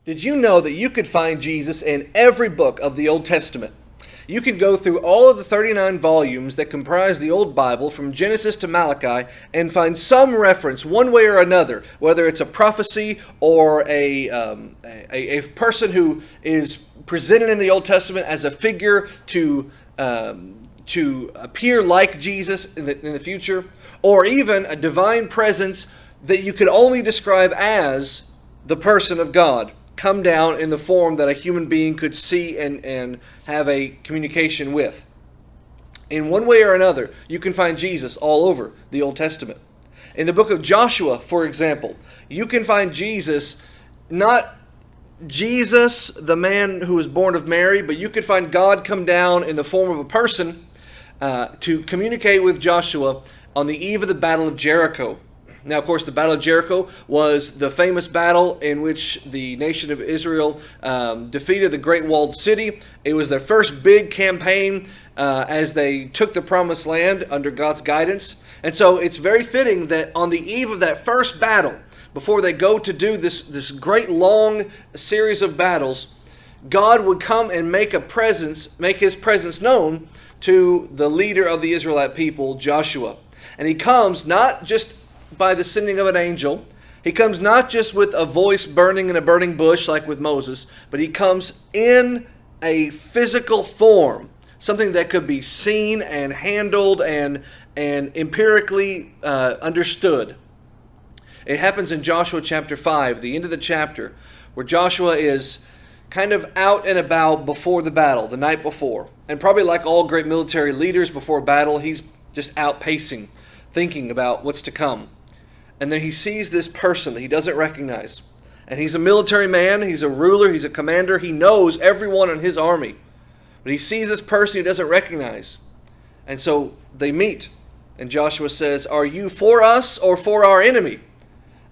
Did you know that you could find Jesus in every book of the Old Testament? You can go through all of the 39 volumes that comprise the Old Bible from Genesis to Malachi and find some reference one way or another, whether it's a prophecy or a person who is presented in the Old Testament as a figure to appear like Jesus in the future, or even a divine presence that you could only describe as the person of God come down in the form that a human being could see and have a communication with. In one way or another, you can find Jesus all over the Old Testament. In the book of Joshua, for example, you can find Jesus, not Jesus, the man who was born of Mary, but you could find God come down in the form of a person to communicate with Joshua on the eve of the Battle of Jericho. Now, of course, the Battle of Jericho was the famous battle in which the nation of Israel defeated the Great Walled City. It was their first big campaign as they took the Promised Land under God's guidance. And so it's very fitting that on the eve of that first battle, before they go to do this great long series of battles, God would come and make His presence known to the leader of the Israelite people, Joshua. And He comes not just by the sending of an angel. He comes not just with a voice burning in a burning bush like with Moses, but He comes in a physical form, something that could be seen and handled and empirically understood. It happens in Joshua chapter 5, the end of the chapter, where Joshua is kind of out and about before the battle, the night before. And probably like all great military leaders before battle, he's just out pacing, thinking about what's to come. And then he sees this person that he doesn't recognize. And he's a military man, he's a ruler, he's a commander, he knows everyone in his army. But he sees this person he doesn't recognize. And so they meet. And Joshua says, "Are you for us or for our enemy?"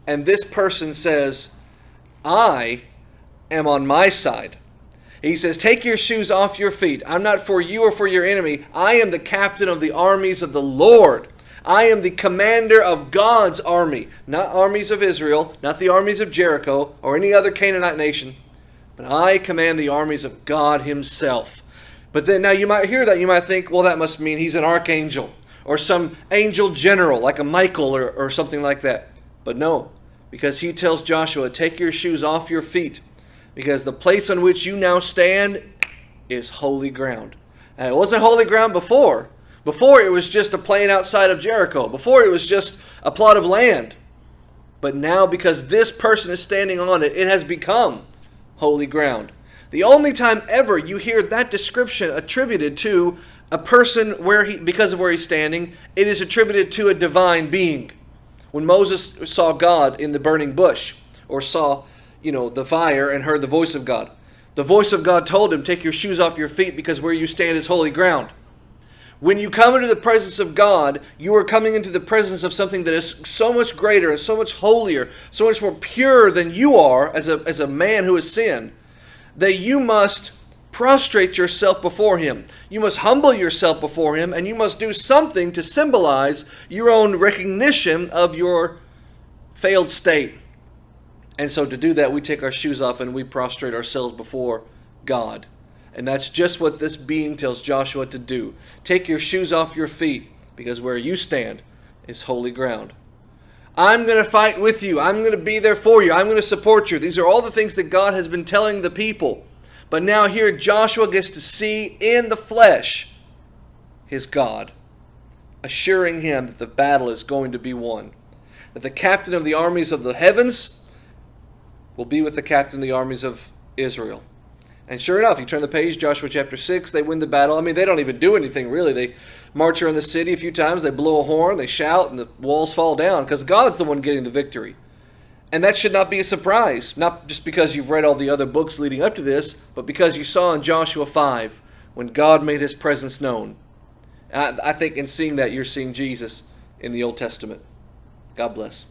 And this person says, "I am on my side." He says, "Take your shoes off your feet. I'm not for you or for your enemy. I am the captain of the armies of the Lord. I am the commander of God's army, not armies of Israel, not the armies of Jericho or any other Canaanite nation, but I command the armies of God Himself." But then now you might hear that, you might think, well, that must mean he's an archangel or some angel general like a Michael or something like that. But no, because he tells Joshua, "Take your shoes off your feet, because the place on which you now stand is holy ground." And it wasn't holy ground before. Before it was just a plain outside of Jericho. Before it was just a plot of land. But now because this person is standing on it, it has become holy ground. The only time ever you hear that description attributed to a person because of where he's standing, it is attributed to a divine being. When Moses saw God in the burning bush, or saw, the fire and heard the voice of God, the voice of God told him, "Take your shoes off your feet because where you stand is holy ground." When you come into the presence of God, you are coming into the presence of something that is so much greater and so much holier, so much more pure than you are as a man who has sinned, that you must prostrate yourself before Him. You must humble yourself before Him, and you must do something to symbolize your own recognition of your failed state. And so to do that, we take our shoes off and we prostrate ourselves before God. And that's just what this being tells Joshua to do. Take your shoes off your feet, because where you stand is holy ground. I'm going to fight with you. I'm going to be there for you. I'm going to support you. These are all the things that God has been telling the people. But now here Joshua gets to see in the flesh his God, assuring him that the battle is going to be won. That the captain of the armies of the heavens will be with the captain of the armies of Israel. And sure enough, you turn the page, Joshua chapter 6, they win the battle. I mean, they don't even do anything really. They march around the city a few times, they blow a horn, they shout, and the walls fall down because God's the one getting the victory. And that should not be a surprise, not just because you've read all the other books leading up to this, but because you saw in Joshua 5 when God made His presence known. I think in seeing that, you're seeing Jesus in the Old Testament. God bless.